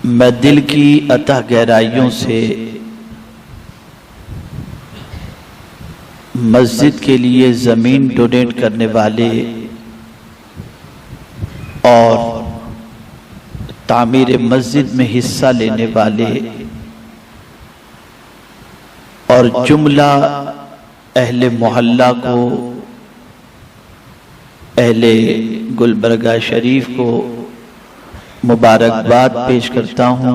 मैं दिल की अतः गहराइयों से मस्जिद के लिए ज़मीन डोनेट करने वाले और तामीर मस्जिद में हिस्सा लेने वाले और जुमला अहले मोहल्ला को, अहले गुलबर्गा शरीफ को मुबारकबाद पेश करता हूँ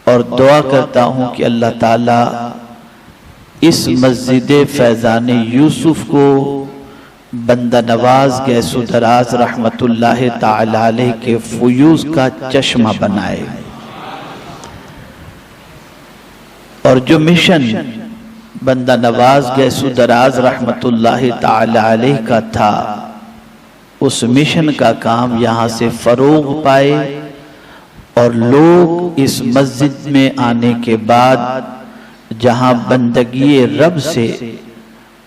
और दुआ करता हूँ कि अल्लाह ताला इस मस्जिद फैज़ान यूसुफ को बंदा नवाज गैसो दराज रहमतुल्लाह ताला अलैह के फयूज़ का चश्मा बनाए और जो मिशन बंदा नवाज गैसो दराज रहमतुल्लाह ताला अलैह का था, उस मिशन का काम यहाँ से फरोग पाए और लोग इस मस्जिद में आने के बाद जहाँ बंदगी रब से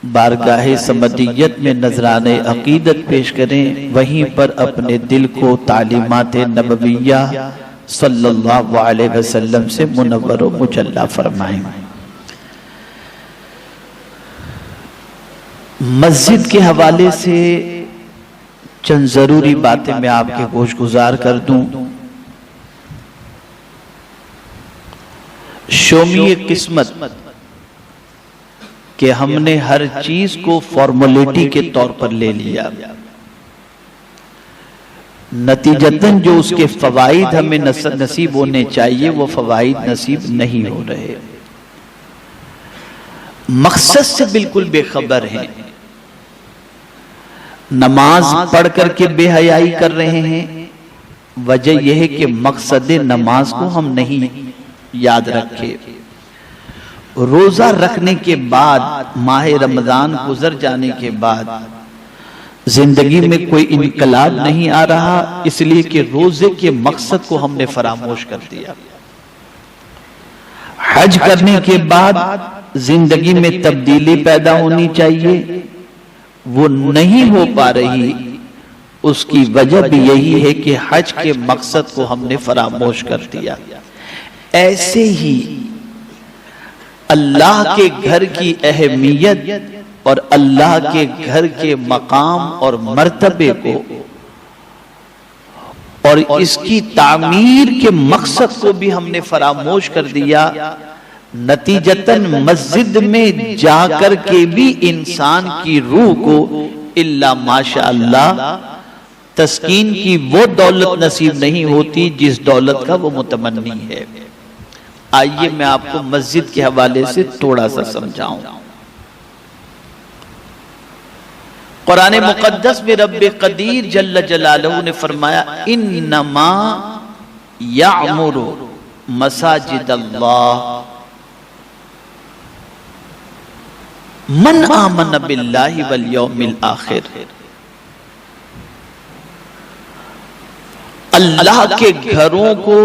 बारगाहे समदियत में नजराने अकीदत पेश करें, वहीं पर अपने दिल को तालीमात नबविया सल्लल्लाहु अलैहि वसल्लम से मुनव्वर व मुजल्ला फरमाएं। मस्जिद के हवाले से चंद जरूरी बातें मैं आपके गोश गुजार कर दूं। शोमीय किस्मत कि हमने हर चीज को फॉर्मेलिटी के तौर पर ले लिया, नतीजतन जो उसके फवाइद हमें नसीब होने चाहिए वो फवाइद नसीब नहीं हो रहे, मकसद से बिल्कुल बेखबर हैं। नमाज पढ़ करके बेहयाई कर रहे हैं, वजह यह है कि मकसद नमाज को हम नहीं याद रखे। रोजा रखने के बाद, माह रमजान गुजर जाने के बाद जिंदगी में कोई इनकलाब नहीं आ रहा, इसलिए कि रोजे के मकसद को हमने फरामोश कर दिया। हज करने के बाद जिंदगी में तब्दीली पैदा होनी चाहिए, वो नहीं हो पा रही। उसकी वजह भी यही है कि हज के मकसद को हमने फरामोश कर दिया। ऐसे ही अल्लाह के घर की अहमियत और अल्लाह के घर के मकाम और मर्तबे को और इसकी तामीर के मकसद को भी हमने फरामोश कर दिया। नतीजतन मस्जिद में जाकर के भी इंसान की रूह को इल्ला माशाअल्लाह तस्कीन की वो दौलत नसीब नहीं होती जिस दौलत का वो मुतमन्नी है। आइए मैं आपको मस्जिद के हवाले से थोड़ा सा समझाऊं। कुरान मुकद्दस में रब्बे कदीर जल्ल जलालहू ने फरमाया, इन्नमा यामुरु मसाजिद अल्लाह मन आमन बिल्लाहि वल यौमिल आखिर। अल्लाह के घरों को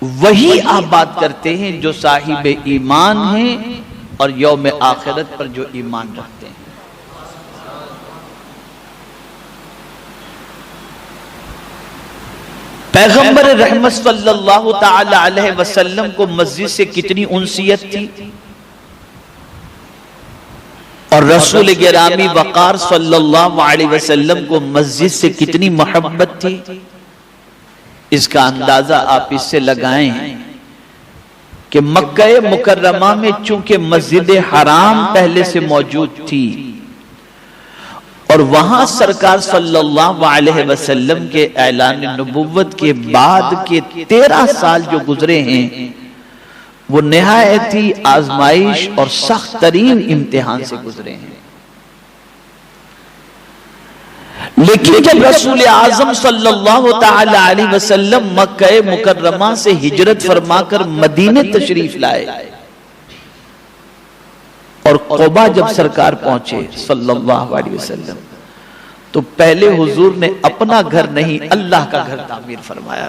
वही आबाद करते हैं जो साहिब ईमान हैं और यौम आखिरत पर जो ईमान रखते हैं। पैगंबर रहमत सल्लल्लाहु ताला अलैहि वसल्लम को मस्जिद से कितनी उनसियत थी और रसूल गिरामी वक़ार सल्लल्लाहु अलैहि वसल्लम को मस्जिद से कितनी मोहब्बत थी, इसका अंदाजा आप इससे लगाएं कि मक्का मुकर्रमा में चूंकि मस्जिद हराम पहले से मौजूद थी और वहां सरकार सल्लल्लाहु अलैहि वसल्लम के ऐलान नबुव्वत के बाद के 13 साल जो गुजरे हैं वो निहायती आजमाइश और सख्त तरीन इम्तिहान से गुजरे हैं। लेकिन जब रसूल आजम सल्लल्लाहु ताला अलैहि वसल्लम मक्का मुकर्रमा से हिजरत फरमाकर मदीने तशरीफ लाए और क़ुबा जब सरकार पहुंचे सल्लल्लाहु अलैहि वसल्लम, तो पहले हुजूर ने अपना घर नहीं अल्लाह का घर तामीर फरमाया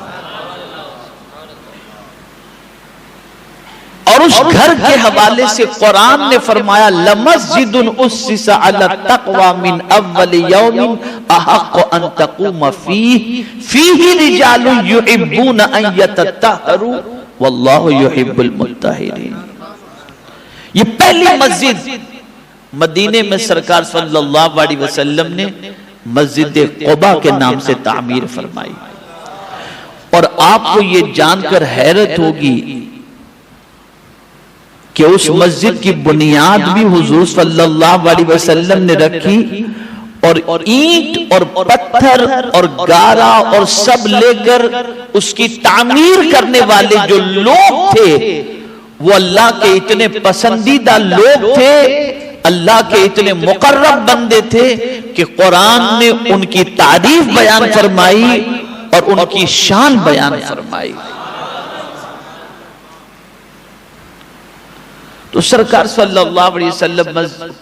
और उस घर के हवाले से कुरान ने फरमाया लमस्जिदुन उस्सिसा अला तक़वा मिन अव्वल यौमिन अहक़्क़ु अन तक़ूम फीही रिजालुन युहिब्बूना अन यतत्तहरू वल्लाहु युहिब्बुल मुत्तहिरीन। ये पहली मस्जिद मदीने में सरकार सल्लल्लाहु अलैहि वसल्लम ने मस्जिद क़ुबा के नाम से तामीर फरमाई। और आपको ये जानकर हैरत होगी कि उस मस्जिद की बुनियाद भी हुजूर सल्लल्लाहु अलैहि वसल्लम ने रखी, और ईंट और पत्थर और गारा और सब लेकर उसकी तामीर करने वाले जो लोग थे वो अल्लाह के इतने पसंदीदा लोग थे, अल्लाह के इतने मुकर्रब बंदे थे कि कुरान ने उनकी तारीफ बयान फरमाई और उनकी शान बयान फरमाई। तो सरकार सल्लल्लाहु अलैहि वसल्लम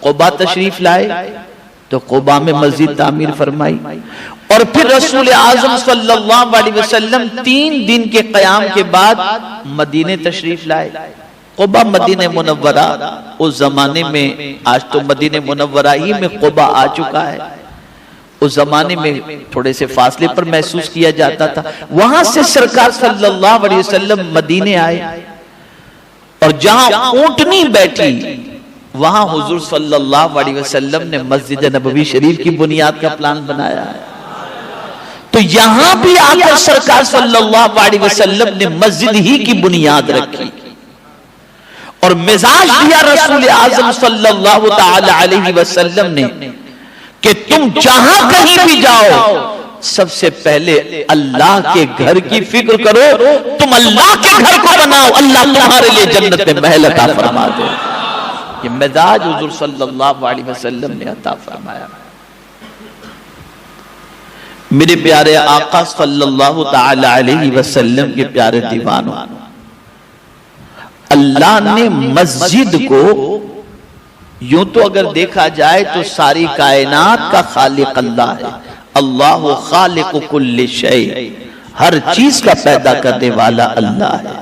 क़ुबा तशरीफ लाए तो क़ुबा में मस्जिद तामीर फरमाई, और फिर रसूल आज़म सल्लल्लाहु अलैहि वसल्लम 3 दिन के क़याम के बाद मदीने तशरीफ लाए। क़ुबा मदीने मुनव्वरा उस जमाने में, आज तो मदीने मुनव्वरा ही में क़ुबा आ चुका है, उस जमाने में थोड़े से फासले पर महसूस किया जाता था। वहां से सरकार सल्लल्लाहु अलैहि वसल्लम मदीने आए, और जहां ऊंटनी बैठी वहां हुजूर सल्लल्लाहु अलैहि वसल्लम ने मस्जिद नबवी शरीफ की बुनियाद का प्लान बनाया है। तो यहां भी आकर सरकार सल्लल्लाहु अलैहि वसल्लम ने मस्जिद ही की बुनियाद रखी, और मिजाज दिया रसूल आज़म सल्लल्लाहु ताला अलैहि वसल्लम ने कि तुम जहां कहीं भी जाओ सबसे पहले अल्लाह के घर की फिक्र करो, तुम अल्लाह के घर को बनाओ, अल्लाह तुम्हारे लिए जन्नत में महल अता फरमा दे। ये मिजाज हुजूर सल्लल्लाहु अलैहि वसल्लम ने अता फरमाया। मेरे प्यारे आका सल्लल्लाहु ताला अलैहि वसल्लम के प्यारे दीवानों, अल्लाह ने मस्जिद को यूं तो अगर देखा जाए तो सारी कायनात का खालिक अल्लाह है। अल्लाह खालिक कुल्ली शै, हर चीज का पैदा करने वाला अल्लाह है।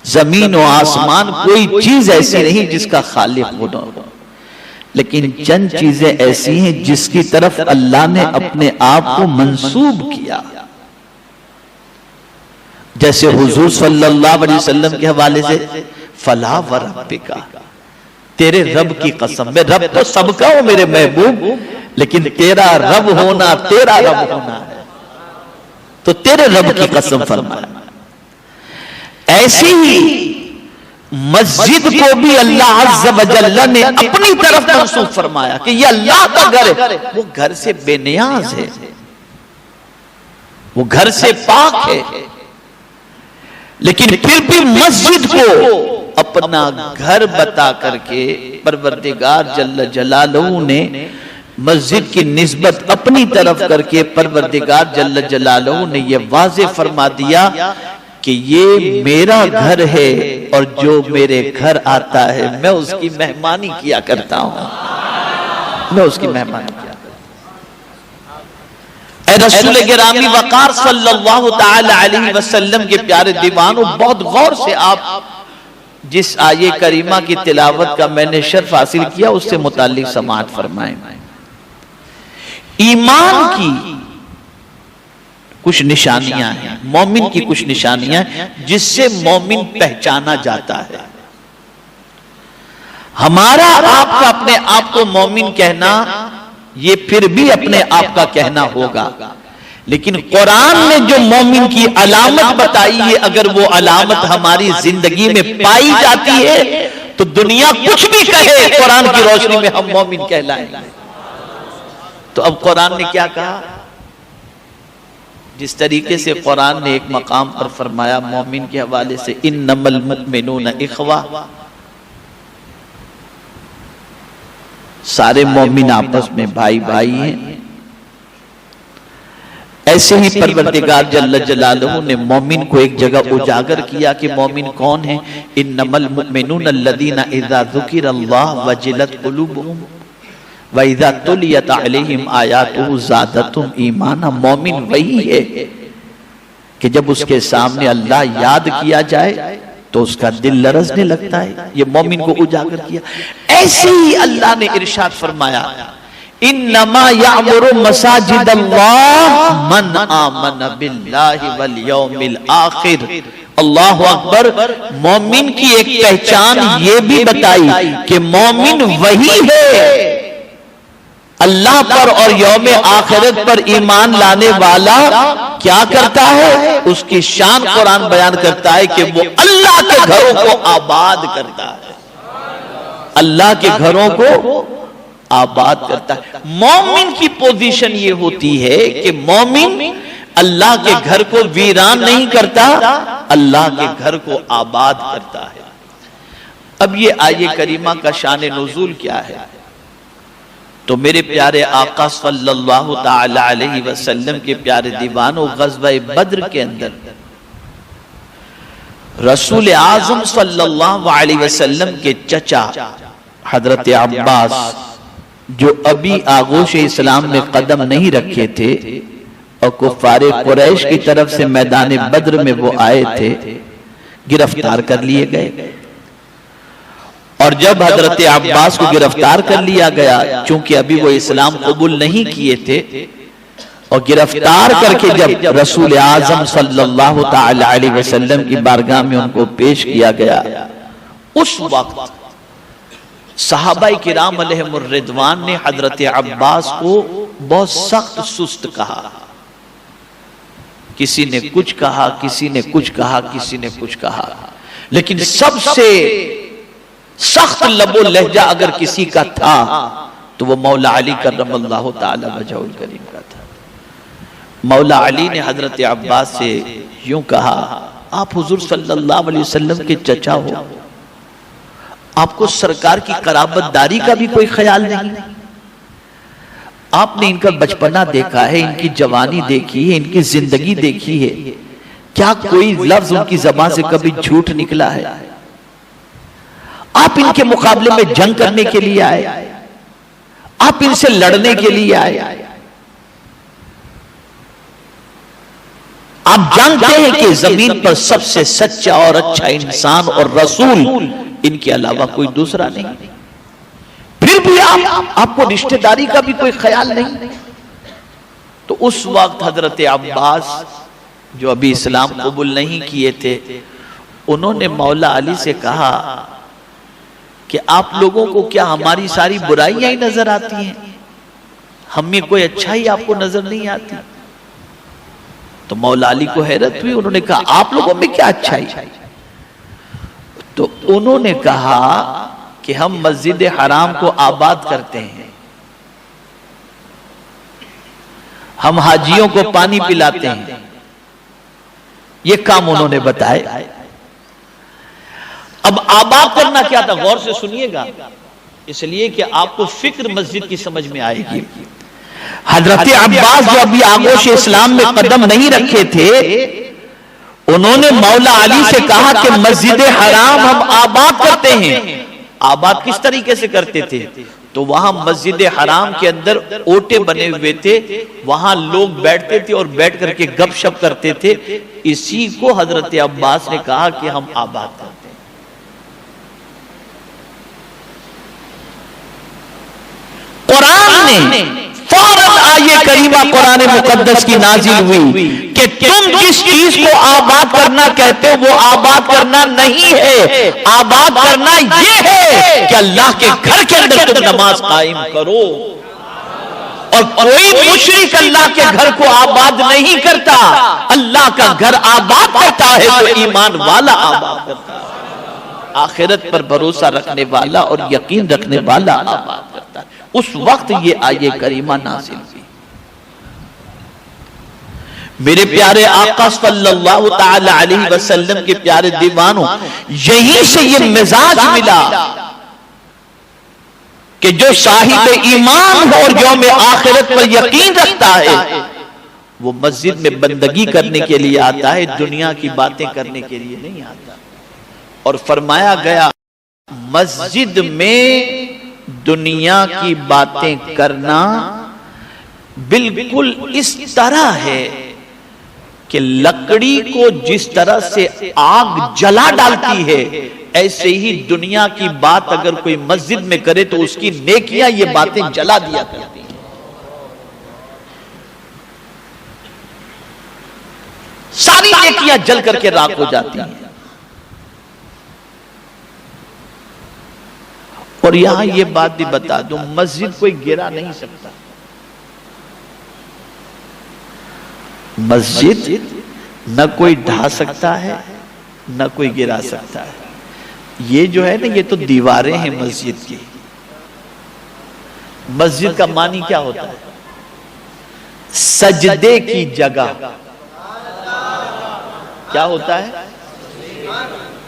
जमीन और आसमान कोई चीज ऐसी नहीं जिसका खालिक वो न हो, लेकिन चंद चीजें ऐसी हैं जिसकी तरफ अल्लाह ने अपने आप को मंसूब किया। जैसे हुजूर सल्लल्लाहु अलैहि वसल्लम के हवाले से फला व रब्बिका, तेरे रब की कसम, मैं रब तो सबका हूं मेरे महबूब, लेकिन तेरा रब होना, तेरा रब होना है, तो तेरे रब की कसम फरमाया। ऐसी ही मस्जिद को भी अल्लाह अज़्ज़ व जल्ल ने अपनी तरफ मंसूब फरमाया कि ये अल्लाह का घर है, वो घर से बेनियाज है, वो घर से पाक है, लेकिन फिर भी मस्जिद को अपना घर बता करके परवरदिगार जल्ल जलालहू ने मस्जिद की निस्बत अपनी तरफ करके परवरदिगार जल्ल जलालहू ने यह वाज़े फरमा दिया कि ये मेरा घर है, और जो मेरे घर आता है मैं उसकी मेहमानी किया करता हूं, मैं उसकी मेहमानी किया करता हूं। रसूल गिरामी वक़ार सल्लल्लाहु ताला अलैहि वसल्लम के प्यारे दीवानों, बहुत गौर से आप जिस आये करीमा की तिलावत का मैंने शर्फ हासिल किया उससे मुताल्लिक समाअत फरमाएं। ईमान की कुछ निशानियां हैं, मोमिन की कुछ निशानियां जिससे मोमिन पहचाना जाता है। हमारा आपका अपने आप को मोमिन कहना ये फिर भी अपने आप का कहना होगा, लेकिन कुरान ने जो मोमिन की अलामत बताई है, अगर वो अलामत हमारी जिंदगी में पाई जाती है तो दुनिया कुछ भी कहे, कुरान की रोशनी में हम मोमिन कहलाएंगे। तो अब कुरान ने क्या कहा, जिस तरीके से कुरान ने एक मकाम पर फरमाया मोमिन के हवाले से, इन्नमल मुमिनून इख्वा, सारे मोमिन आपस में भाई भाई हैं। ऐसे ही परवरदिगार जल्ल जलालहू ने मोमिन को एक जगह उजागर किया कि मोमिन कौन है। इन्नमल मुमिनून अल्लज़ीना इज़ा ज़ुकिरल्लाह वजिलत क़ुलूबुहुम व इज़ा तुलियत अलैहिम आयातुहु ज़ादतहुम ईमाना। मोमिन वही है कि जब उसके सामने अल्लाह याद किया जाए तो उसका दिल लरजने लगता है। ये मोमिन को उजागर किया। ऐसे ही अल्लाह ने इरशाद फरमाया, इन्नमा यामुरु मसाजिदल्लाह मन आमन बिल्लाहि वल यौमिल आखिर। अल्लाहु अकबर। मोमिन की एक पहचान ये भी बताई कि मोमिन वही है अल्लाह पर और यौम आखिरत पर ईमान लाने वाला क्या करता है, उसकी शान कुरान बयान करता है कि वो अल्लाह के घरों को आबाद करता है, अल्लाह के घरों को आबाद करता है। मोमिन की पोजीशन ये होती है कि मोमिन अल्लाह के घर को वीरान नहीं करता, अल्लाह के घर को आबाद करता है। अब ये आये करीमा का शान नुज़ूल क्या है? तो मेरे प्यारे आका सल्लल्लाहु ताला अलैहि वसल्लम के प्यारे दीवानों, ग़ज़वा बद्र के अंदर रसूल आज़म सल्लल्लाहु अलैहि वसल्लम के चचा हजरत अब्बास, जो अभी आगोश इस्लाम में कदम नहीं रखे थे और कुफ़ारे कुरैश की तरफ से मैदान बद्र में वो आए थे, गिरफ्तार कर लिए गए। और जब हजरत अब्बास को गिरफ्तार कर लिया गया, चूंकि अभी वो इस्लाम कबूल नहीं किए थे, और गिरफ्तार करके जब रसूल आज़म सल्लल्लाहु ताला अलैहि वसल्लम की बारगाह में उनको पेश किया गया, उस वक्त सहाबाए किराम अलैहिमुर रिदवान ने हजरत अब्बास को बहुत सख्त सुस्त कहा। किसी ने कुछ कहा, किसी ने कुछ कहा, किसी ने कुछ कहा, लेकिन सबसे सख्त लबो लहजा अगर किसी का था तो वो मौला अली करमल्लाहु ताला वजहुल करीम का था। मौला अली ने हजरत अब्बास से यूं कहा, आप हुजूर सल्लल्लाहु अलैहि वसल्लम के चचा हो, आपको सरकार की कराबतदारी का भी कोई ख्याल नहीं? आपने इनका बचपना देखा है, इनकी जवानी देखी है, इनकी जिंदगी देखी है, क्या कोई लफ्ज उनकी ज़बान से कभी झूठ निकला है? आप इनके मुकाबले में जंग करने के लिए आए, आप इनसे लड़ने के लिए आए। आप जानते हैं कि जमीन पर सबसे सच्चा और अच्छा इंसान और रसूल इनके अलावा कोई दूसरा नहीं, फिर भी आपको रिश्तेदारी का भी कोई ख्याल नहीं। तो उस वक्त हजरत अब्बास, जो अभी इस्लाम कबूल नहीं किए थे, उन्होंने मौला अली से कहा कि आप लोगों को क्या हमारी सारी बुराइयां ही नजर आती हैं, हम में कोई अच्छाई आपको नजर नहीं आती? तो मौला अली को हैरत हुई। उन्होंने कहा, आप लोगों में क्या अच्छाई? तो उन्होंने कहा कि हम मस्जिद हराम को आबाद करते हैं, हम हाजियों को पानी पिलाते हैं। ये काम उन्होंने बताए। अब आबाद करना क्या था, गौर से सुनिएगा, इसलिए कि आपको फिक्र मस्जिद की समझ में आएगी। हजरत अब्बास जो अभी आगोश इस्लाम में कदम नहीं रखे थे, उन्होंने मौला अली से कहा कि मस्जिद हराम हम आबाद करते हैं। आबाद किस तरीके से करते थे? तो वहां मस्जिद हराम के अंदर ओटे बने हुए थे, वहां लोग बैठते थे और बैठ करके गपशप करते थे। इसी को हजरत अब्बास ने कहा कि हम आबाद करते हैं। कुरान ने फौरन आये करीमा कुरान मुकद्दस की नाजिल हुई कि तुम जिस चीज को आबाद करना कहते हो वो आबाद करना नहीं है, आबाद करना ये है कि अल्लाह के घर के अंदर तुम नमाज कायम करो। और कोई मुशरिक अल्लाह के घर को आबाद नहीं करता, अल्लाह का घर आबाद करता है तो ईमान वाला आबाद करता है, आखिरत पर भरोसा रखने वाला और यकीन रखने वाला आबाद करता है। उस वक्त ये आये करीमा नाज़िल हुई। मेरे प्यारे आका सल्लल्लाहु ताला अलैहि वसल्लम के प्यारे दीवानों, यहीं से ये मिजाज मिला कि जो साहिब ईमान और यौम आखिरत पर यकीन रखता है वो मस्जिद में बंदगी करने के लिए आता है, दुनिया की बातें करने के लिए नहीं आता। और फरमाया गया मस्जिद में दुनिया की बातें करना बिल्कुल इस तरह है कि लकड़ी को जिस तरह से आग जला डालती है, ऐसे ही दुनिया की बात अगर कोई मस्जिद में करे तो उसकी नेकियां ये बातें जला दिया करती हैं। सारी नेकियां जल करके राख हो जाती हैं। और यहां ये बात भी बता दूं, मस्जिद कोई गिरा नहीं सकता। मस्जिद न कोई ढा सकता है, न कोई गिरा सकता है। ये जो है ना, ये तो दीवारें हैं मस्जिद की। मस्जिद का मानी क्या होता है? सजदे की जगह। क्या होता है?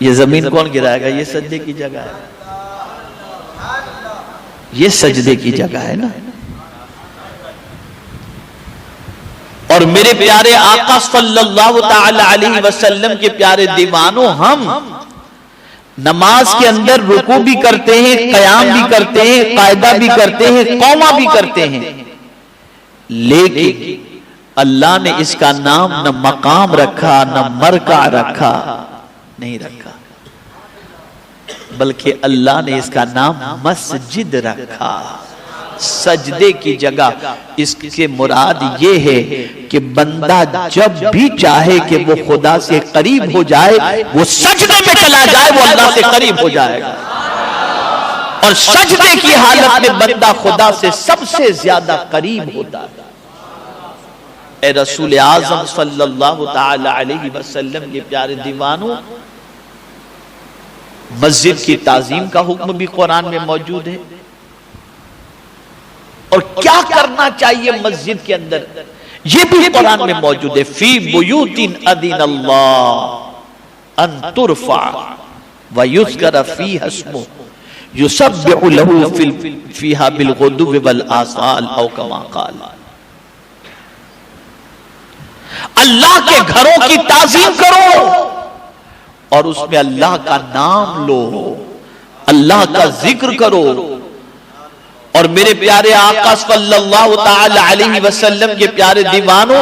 ये जमीन कौन गिराएगा? ये सजदे की जगह है। ये सजदे की जगह है ना। और मेरे प्यारे आका सल्लल्लाहु ताला अलैहि वसल्लम के प्यारे दीवानों, हम नमाज के अंदर रुकू भी करते हैं, कयाम भी करते हैं, कायदा भी करते हैं, कौमा भी करते हैं, लेकिन अल्लाह ने इसका नाम न मकाम रखा, न मरका रखा, नहीं रखा, बल्कि अल्लाह ने इसका नाम मस्जिद रखा, सजदे की जगह। इसके मुराद ये है कि बंदा जब भी चाहे कि वो खुदा से करीब हो जाए, वो सजदे में चला जाए, वो अल्लाह से करीब हो जाएगा। और सजदे की हालत में बंदा खुदा से सबसे ज्यादा करीब होता है। ए रसूल आज़म सल्लल्लाहु ताला अलैहि वसल्लम के प्यारे दीवानों, मस्जिद की ताजीम का हुक्म भी कुरान में मौजूद है। और क्या करना चाहिए मस्जिद के अंदर, यह भी कुरान में मौजूद है। फी बुयूतिन अदीनल्लाह अन तुरफा व युज़कर फीहा अस्मुहु युसब्बिहु लहु फीहा बिलगुदुव्वि वल आसाल औ कमा क़ाल। अल्लाह के घरों की ताजीम करो और उसमें अल्लाह का नाम लो, अल्लाह का जिक्र करो। और मेरे प्यारे आका सल्लल्लाहु ताला अलैहि वसल्लम के प्यारे दीवानों,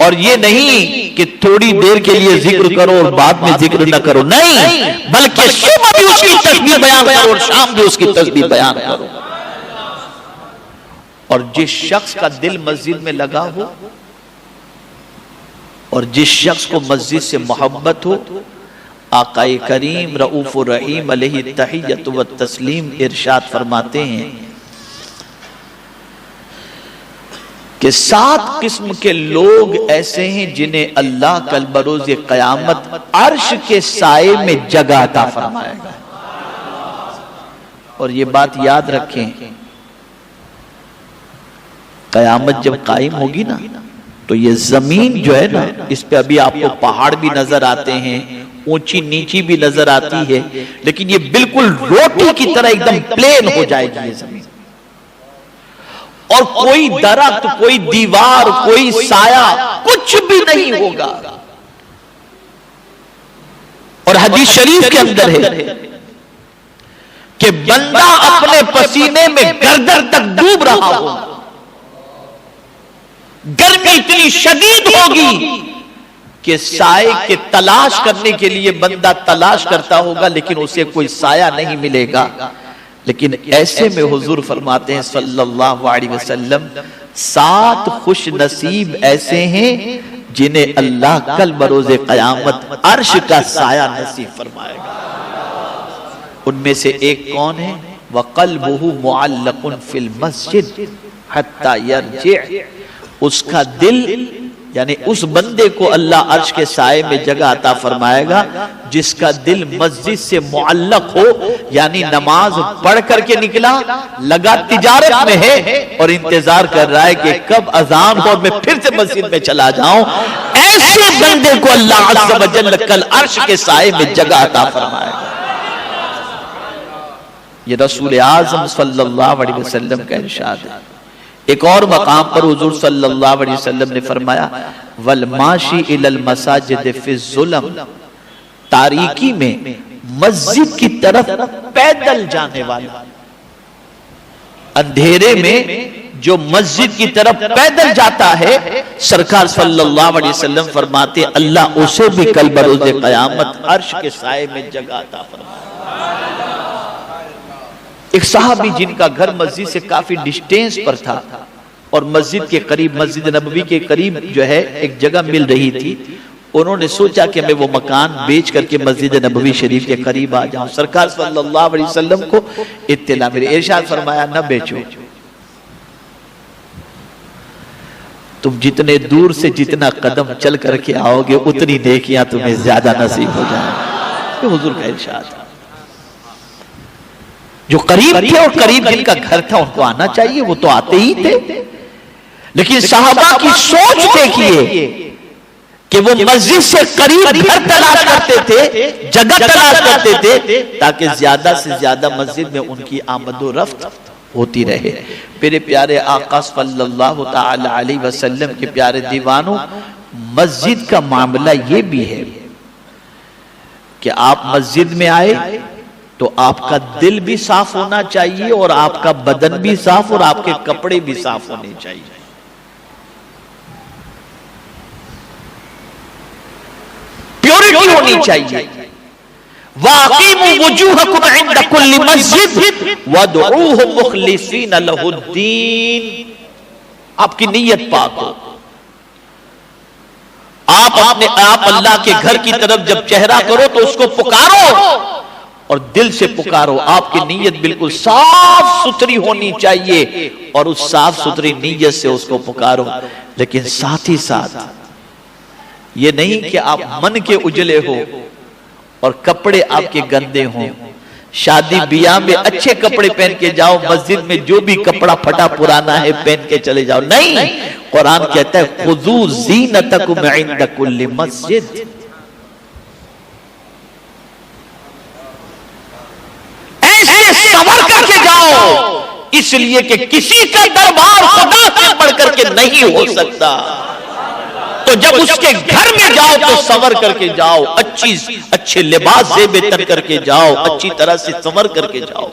और ये नहीं कि थोड़ी देर के लिए जिक्र करो और बाद में जिक्र न करो, नहीं, बल्कि सुबह भी उसकी तस्बीह बयान करो और शाम भी उसकी तस्बीह बयान करो। और जिस शख्स का दिल मस्जिद में लगा हो और जिस शख्स को मस्जिद से मोहब्बत हो, आकाए करीम रऊफ रहीम अलैहि तहिय्यतु व तस्लीम इरशाद फरमाते हैं कि 7 किस्म के लोग ऐसे हैं जिन्हें अल्लाह कल बरोज़ क़यामत अर्श के साए में जगह अता फरमाएगा। और ये बात याद रखें, क़यामत जब कायम होगी ना, तो ये जमीन जो है ना, इस पे अभी आपको पहाड़ भी नजर आते हैं, ऊंची नीची भी नजर आती है, लेकिन ये बिल्कुल रोटी की तरह एकदम प्लेन हो जाएगी ये जमीन। और कोई दरख्त, कोई दीवार, कोई साया, कुछ भी नहीं होगा। और हदीस शरीफ के अंदर है कि बंदा अपने पसीने में गर्दन तक डूब रहा होगा, गर्मी इतनी शदीद होगी कि साए के तलाश करने के लिए बंदा तलाश करता होगा, लेकिन उसे कोई साया नहीं मिलेगा। लेकिन ऐसे में हुजूर फरमाते हैं सल्लल्लाहु अलैहि वसल्लम, 7 खुश नसीब ऐसे हैं जिन्हें अल्लाह कल बरोज़े क़यामत अर्श का साया नसीब फरमाएगा। उनमें से एक कौन है? वक़ल्बुहु मुअल्लक़ुन फिल मस्जिद हत्ता यरजिअ। उसका दिल, यानी उस बंदे को अल्लाह अर्श के साए में जगह अता फरमाएगा जिसका दिल मस्जिद से मुअल्लक हो, यानी नमाज पढ़ करके निकला, लगा तिजारत में है और इंतजार कर रहा है कि कब अजान हो और मैं फिर से मस्जिद में चला जाऊं। ऐसे बंदे को अल्लाह अज़्ज़ व जल्ल कल अर्श के साए में जगह अता फरमाएगा। ये रसूल आज़म सल्लल्लाहु अलैहि वसल्लम का इरशाद है। एक और मकाम पर हुजूर सल्लल्लाहु अलैहि वसल्लम ने फरमाया, वल माशी इलल मसाजिद फी ज़ुलम, तारीकी में मस्जिद की तरफ पैदल जाने वाला, अंधेरे में जो मस्जिद की तरफ पैदल जाता है, सरकार सल्लल्लाहु अलैहि वसल्लम फरमाते अल्लाह उसे भी कल बरोज़े क़यामत अर्श के साए में जगह अता फरमाए। एक सहाबी जिनका घर मस्जिद से काफी डिस्टेंस पर था और मस्जिद के करीब, मस्जिद नबवी के करीब जो है एक जगह मिल रही थी, उन्होंने सोचा कि मैं वो मकान बेच करके मस्जिद नबवी शरीफ के करीब आ जाऊं। सरकार सल्लल्लाहु अलैहि वसल्लम को इत्तला मिली, इरशाद फरमाया न बेचो, तुम जितने दूर से जितना कदम चल करके आओगे उतनी नेकियां तुम्हें ज्यादा नसीब हो जाएंगी। हुजूर का इरशाद। जो करीब थे और करीब जिनका घर था उनको आना चाहिए, वो तो आते ही थे, लेकिन सहाबा की सोच देखिए कि वो मस्जिद से करीब घर तलाश करते थे, जगह तलाश करते थे ताकि ज्यादा से ज्यादा मस्जिद में उनकी आमदोरफ्त होती रहे। मेरे प्यारे आका सल्लल्लाहु ताला अलैहि वसल्लम के प्यारे दीवानों, मस्जिद का मामला ये भी है कि आप मस्जिद में आए तो आपका दिल भी साफ होना चाहिए और आपका बदन भी साफ और आपके कपड़े भी साफ होने चाहिए। प्योरिटी होनी चाहिए। वाक़ीमू वुजूहकुम इंद कुल्ली मस्जिद वदऊहु मुखलिसीन लहुद्दीन। आपकी नीयत पाक हो, आप अल्लाह के घर की तरफ जब चेहरा करो तो उसको पुकारो और दिल से पुकारो। आपकी नीयत बिल्कुल साफ सुथरी होनी चाहिए और उस साफ सुथरी नीयत से उसको पुकारो। लेकिन साथ ही साथ ये नहीं कि आप मन के उजले हो और कपड़े आपके गंदे हों। शादी बियाह में अच्छे कपड़े पहन के जाओ, मस्जिद में जो भी कपड़ा फटा पुराना है पहन के चले जाओ, नहीं। कुरान कहता है खुजू ज़ीनतकुम इंद कुल्ली मस्जिद। सवर करके जाओ, इसलिए कि किसी का दरबार खुदा से बढ़ करके नहीं हो सकता। तो जब उसके घर में जाओ तो सवर करके जाओ, अच्छे लिबास से बेहतर करके जाओ, अच्छी तरह से संवर करके जाओ।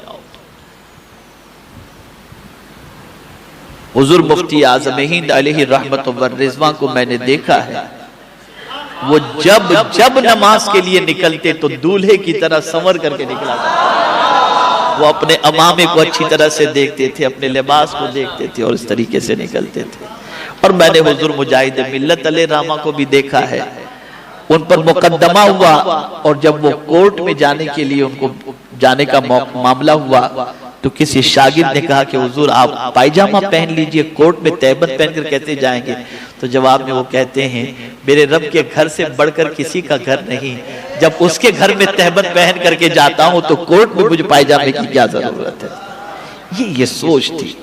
हुजूर मुफ्ती आज़म हिंद अलैहि रहमत व रिज़वान को मैंने देखा है, वो जब नमाज के लिए निकलते तो दूल्हे की तरह संवर करके निकला था। वो अपने अमामे को अच्छी तरह से देखते थे, अपने लिबास को देखते थे और इस तरीके से निकलते थे। और मैंने हुजूर मुजाहिद मिल्लत अलैहि रहमा को भी देखा है, उन पर मुकद्दमा हुआ और जब वो कोर्ट में जाने के लिए उनको जाने का मामला हुआ तो किसी शागिर्द ने कहा कि हुजूर आप पायजामा पहन लीजिए, कोर्ट में तहबत पहनकर कैसे जाएंगे? तो जवाब में वो कहते हैं मेरे रब के घर से बढ़कर किसी का घर नहीं, जब उसके घर में तहबत पहन करके जाता हूं तो कोर्ट में मुझे पायजामे की क्या जरूरत है। ये सोच थी।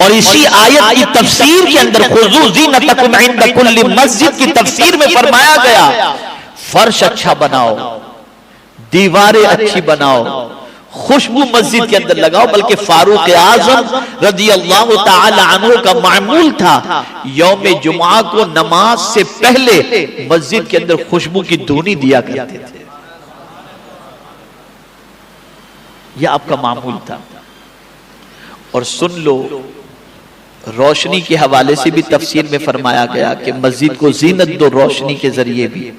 और इसी आयत की तफसीर के अंदर खुज़ू ज़ीनतकुम इंद कुल्ली मस्जिद की तफसीर में फरमाया गया फर्श अच्छा बनाओ, दीवारें अच्छी बनाओ, खुशबू मस्जिद के अंदर लगाओ। बल्कि फारूक आज़म रज़ियल्लाहु ताला अन्हु का मामूल था यौम जुमा को नमाज से पहले मस्जिद के अंदर खुशबू की धूनी दिया करते थे। यह आपका मामूल था। और सुन लो, रोशनी के हवाले से भी तफसीर में फरमाया गया कि मस्जिद को जीनत दो रोशनी के जरिए भी।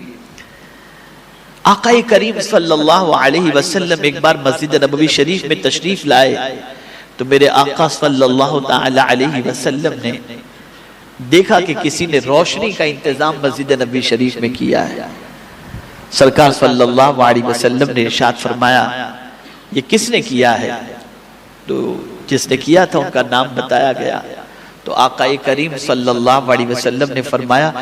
आक़ाए करीम सल्लल्लाहु अलैहि वसल्लम एक बार मस्जिद नबवी शरीफ में तशरीफ लाए तो मेरे आका सल्लल्लाहु ताला अलैहि वसल्लम ने देखा कि किसी ने रोशनी का इंतजाम मस्जिद नबवी शरीफ में किया है। सरकार सल्लल्लाहु अलैहि वसल्लम ने इरशाद फरमाया ये किसने किया है? तो जिसने किया था उनका नाम बताया गया। तो आक़ाए करीम सल्लल्लाहु अलैहि वसल्लम ने फरमाया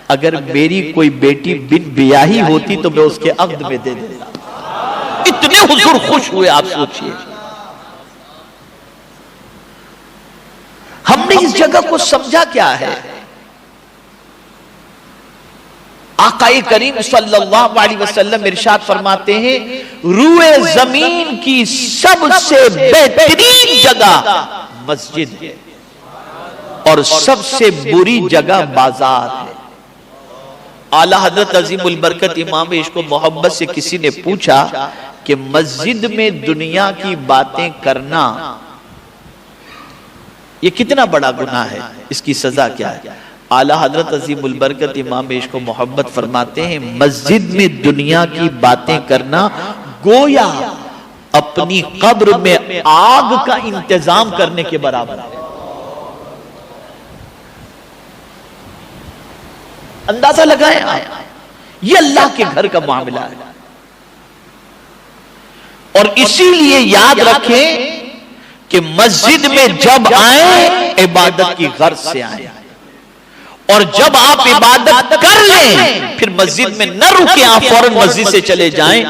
अगर मेरी कोई बेटी बिन ब्याही होती तो मैं उसके अक़्द में दे देता। इतने हुजूर खुश हुए, आप सोचिए। हमने इस जगह को समझा क्या है? आक़ाए करीम सल्लल्लाहु अलैहि वसल्लम इरशाद फरमाते हैं रूए जमीन की सबसे बेहतरीन जगह मस्जिद है और सबसे बुरी जगह बाजार है। आला हजरत अजीमुल बरकत इमाम इश्क व मोहब्बत से किसी ने पूछा कि मस्जिद में दुनिया की बातें करना ये कितना बड़ा गुनाह है, इसकी सजा क्या है? आला हजरत अजीमुल बरकत इमाम इश्क व मोहब्बत फरमाते हैं, मस्जिद में दुनिया की बातें करना गोया अपनी कब्र में आग का इंतजाम करने के बराबर है। अंदाजा लगाएं आप, ये अल्लाह के घर का मामला है। और इसीलिए याद रखें कि मस्जिद में जब आए इबादत की गर्ज से आए, और जब आप इबादत कर लें फिर मस्जिद में न रुके, आप फौरन मस्जिद से चले जाएं,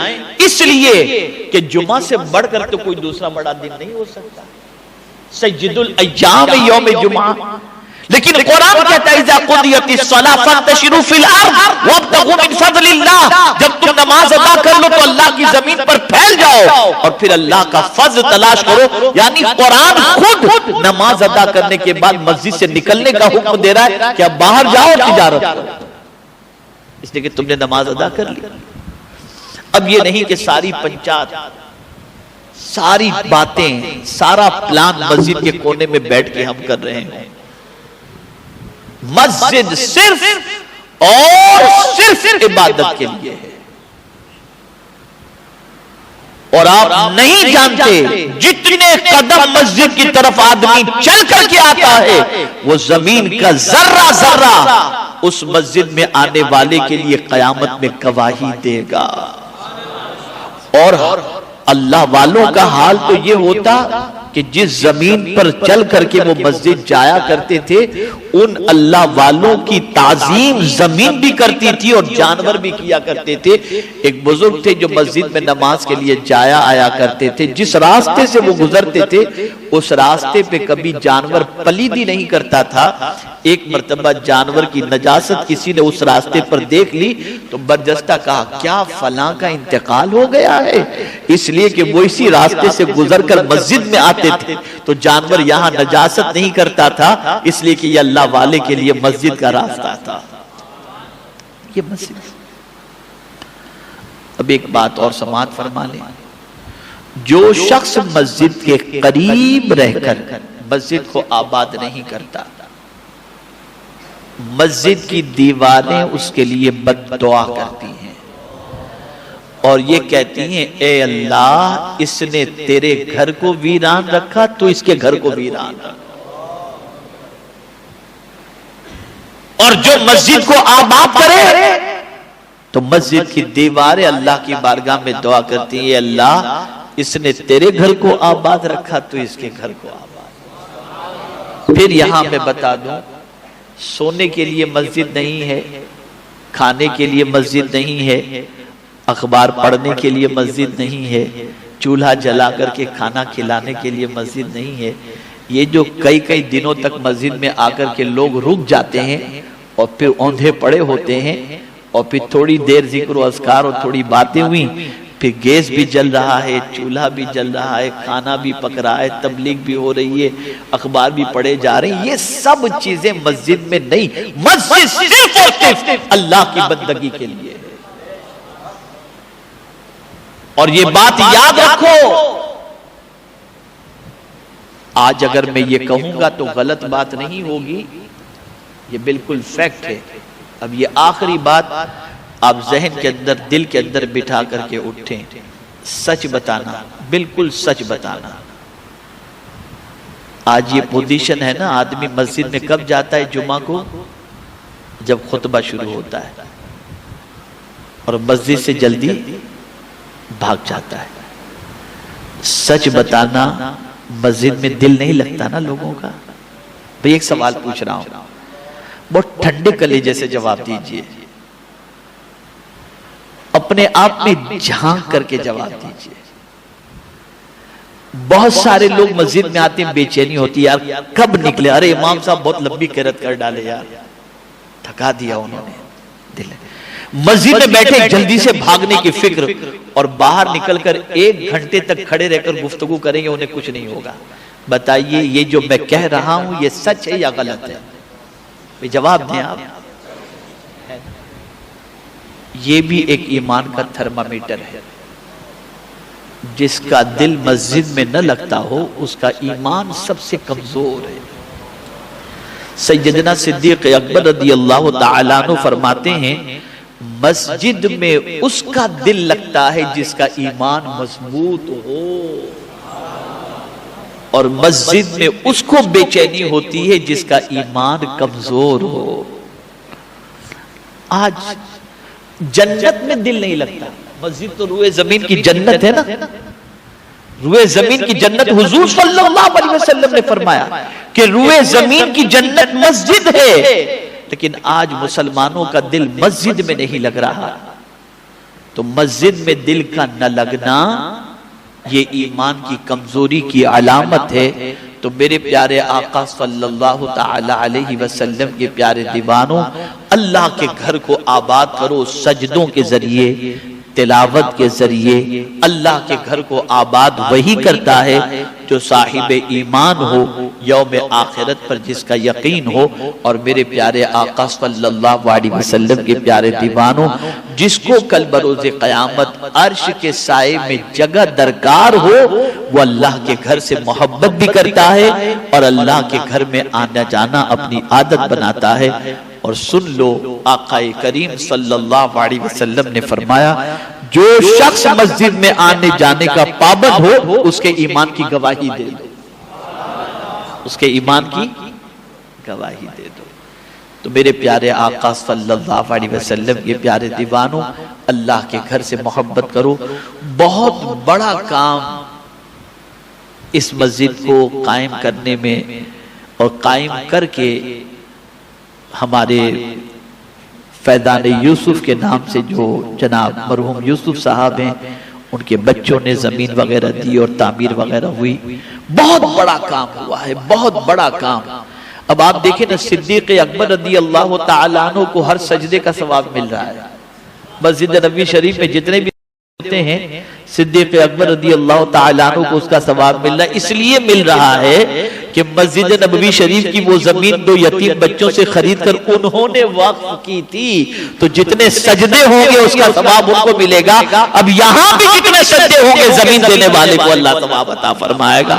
इसलिए कि जुमा से बढ़कर तो कोई दूसरा बड़ा दिन नहीं हो सकता। सय्यदुल अय्याम यौम जुमा, लेकिन कुरान कहता है इज़ा कुदियतिस सलाह फंतशिरू फिल अर्द वब्तगू मिन फज़लिल्लाह, जब तुम नमाज अदा कर लो तो अल्लाह की जमीन पर फैल जाओ और फिर अल्लाह का फज़ल तलाश करो। यानी कुरान खुद नमाज अदा करने के बाद मस्जिद से निकलने का हुक्म दे रहा है कि अब बाहर जाओ तिजारत करो, इसलिए कि तुमने नमाज अदा कर ली। अब ये नहीं कि सारी पंचायत, सारी बातें, सारा प्लान मस्जिद के कोने में बैठ के हम कर रहे हैं। मस्जिद सिर्फ और सिर्फ इबादत के लिए है। और आप नहीं जानते जितने कदम मस्जिद की तरफ आदमी चल करके आता है, वो जमीन का जर्रा जर्रा उस मस्जिद में आने वाले के लिए कयामत में गवाही देगा। और अल्लाह वालों का हाल तो ये होता कि जिस जमीन पर चल करके वो मस्जिद जाया करते थे, उन अल्लाह वालों की ताजीम जमीन भी करती थी और जानवर भी किया करते थे। एक बुजुर्ग थे जो मस्जिद में नमाज के लिए जाया आया करते थे, जिस रास्ते से वो गुजरते थे उस रास्ते पे कभी जानवर पलीदी नहीं करता था। एक मर्तबा जानवर की नजासत किसी ने उस रास्ते पर देख ली तो बरजस्ता कहा, क्या फलां का इंतकाल हो गया है? इसलिए कि वो इसी रास्ते से गुजरकर मस्जिद में आते थे तो जानवर यहां नजासत नहीं करता था, इसलिए कि ये अल्लाह वाले के लिए मस्जिद का रास्ता था। ये मस्जिद। अब एक बात और समाअत फरमा लें, जो शख्स मस्जिद के करीब रहकर मस्जिद को आबाद नहीं करता, मस्जिद की दीवारें उसके लिए बद्दुआ करती हैं और ये कहती हैं, ए अल्लाह, इसने तेरे घर को वीरान रखा तो इसके घर को वीरान रखा। और जो मस्जिद को आबाद करे तो मस्जिद की दीवारें अल्लाह की बारगाह में दुआ करती है, अल्लाह, इसने तेरे घर को आबाद रखा तो इसके घर को आबाद। फिर यहां मैं बता दूं, सोने के लिए मस्जिद नहीं है, खाने के लिए मस्जिद नहीं है, अखबार पढ़ने के लिए मस्जिद नहीं है, चूल्हा जला करके खाना खिलाने के लिए मस्जिद नहीं है। ये जो कई कई दिनों तक मस्जिद में आकर के लोग रुक जाते हैं और फिर औंधे पड़े होते हैं और फिर थोड़ी देर जिक्र व अस्कार और थोड़ी बातें हुई, फिर गैस भी जल रहा है, चूल्हा भी जल रहा है, खाना भी पक रहा है, तबलीग भी हो रही है, अखबार भी पढ़े जा रहे हैं, ये सब चीजें मस्जिद में नहीं। मस्जिद सिर्फ और सिर्फ अल्लाह की बंदगी के लिए है। और ये बात याद रखो, आज अगर मैं ये कहूंगा तो गलत बात नहीं होगी, ये बिल्कुल फैक्ट है। अब ये आखिरी बात आप जहन के अंदर, दिल के अंदर बिठा करके उठें, सच बताना, बिल्कुल सच बताना। आज ये पोजीशन है ना, आदमी मस्जिद में कब जाता है जुमा को? जब खुतबा शुरू होता है और मस्जिद से जल्दी भाग जाता है। सच बताना, मस्जिद में दिल नहीं लगता ना लोगों का। भाई एक सवाल पूछ रहा हूं, बहुत ठंडे कलेजे से जवाब दीजिए, अपने आप में झांक करके जवाब दीजिए। बहुत सारे लोग मस्जिद में आते हैं, बेचैनी होती है, यार कब निकले, अरे इमाम साहब बहुत लंबी किरत कर डाले यार, थका दिया उन्होंने दिल। मस्जिद में बैठे जल्दी से भागने की फिक्र, और बाहर निकलकर 1 घंटे तक खड़े रहकर गुफ्तगू करेंगे, उन्हें कुछ नहीं होगा। बताइए ये जो मैं कह रहा हूं ये सच है या गलत है? जवाब दें आप। ये भी एक ईमान का थर्मामीटर है। जिसका दिल मस्जिद में न लगता हो उसका ईमान सबसे कमजोर है। सैयदना सिद्दीक अकबर रज़ी अल्लाह ताला अन्हु फरमाते हैं, मस्जिद में उसका दिल लगता है जिसका ईमान मजबूत हो, और मस्जिद में उसको बेचैनी होती है जिसका ईमान कमजोर हो। आज जन्नत में दिल नहीं लगता। मस्जिद तो रुए जमीन की जन्नत है ना, रुए जमीन की जन्नत। हुजूर सल्लल्लाहु अलैहि वसल्लम ने फरमाया कि रुए जमीन की जन्नत मस्जिद है, लेकिन आज मुसलमानों का दिल मस्जिद में नहीं लग रहा। तो मस्जिद में दिल का न लगना ये ईमान की कमजोरी की अलामत है। तो मेरे प्यारे आका सल्लल्लाहु ताला अलैहि वसल्लम के प्यारे दीवानों, अल्लाह के घर को आबाद करो सजदों के जरिए, तिलावत के जरिए। अल्लाह के घर को आबाद वही करता है जो साहिब ईमान हो, यौम आखिरत पर जिसका यकीन हो। और मेरे प्यारे आका सल्लल्लाहु अलैहि वसल्लम के प्यारे दीवानों, जिसको कल बरोज़े क़यामत अर्श के साए में जगह दरकार हो, वो अल्लाह के घर से मोहब्बत भी करता है और अल्लाह के घर में आना जाना अपनी आदत बनाता है। और सुन लो, आकाए करीम सल्लल्लाहु अलैहि वसल्लम ने फरमाया, जो शख्स मस्जिद में आने जाने का पाबंद हो उसके ईमान की गवाही दे दो, उसके ईमान की गवाही दे दो। तो मेरे प्यारे आका सल्लल्लाहु अलैहि वसल्लम के प्यारे दीवानों, अल्लाह के घर से मोहब्बत करो। बहुत बड़ा काम इस मस्जिद को कायम करने में और कायम करके हमारे फैदान यूसुफ के नाम से जो जनाब मरहूम यूसुफ साहब हैं, उनके बच्चों ने जमीन वगैरह दी और तामीर वगैरह हुई। बहुत बड़ा काम हुआ है, बहुत बड़ा काम। अब आप देखें ना, सिद्दीक अकबर रज़ी अल्लाह ताला अन्हु को हर सजदे का सवाब मिल रहा है। मस्जिद नबवी शरीफ में जितने भी होते हैं, सिद्दीक अकबर रज़ी अल्लाह ताला अन्हु को उसका सवाब मिल रहा है। इसलिए मिल रहा है कि मस्जिद नबवी शरीफ की वो जमीन 2 यतीम बच्चों से खरीद कर उन्होंने वक्फ की थी। तो जितने सजदे होंगे उसका सवाब उनको मिलेगा। अब यहां भी जितने सजदे होंगे जमीन देने वाले को अल्लाह सवाब अता फरमाएगा।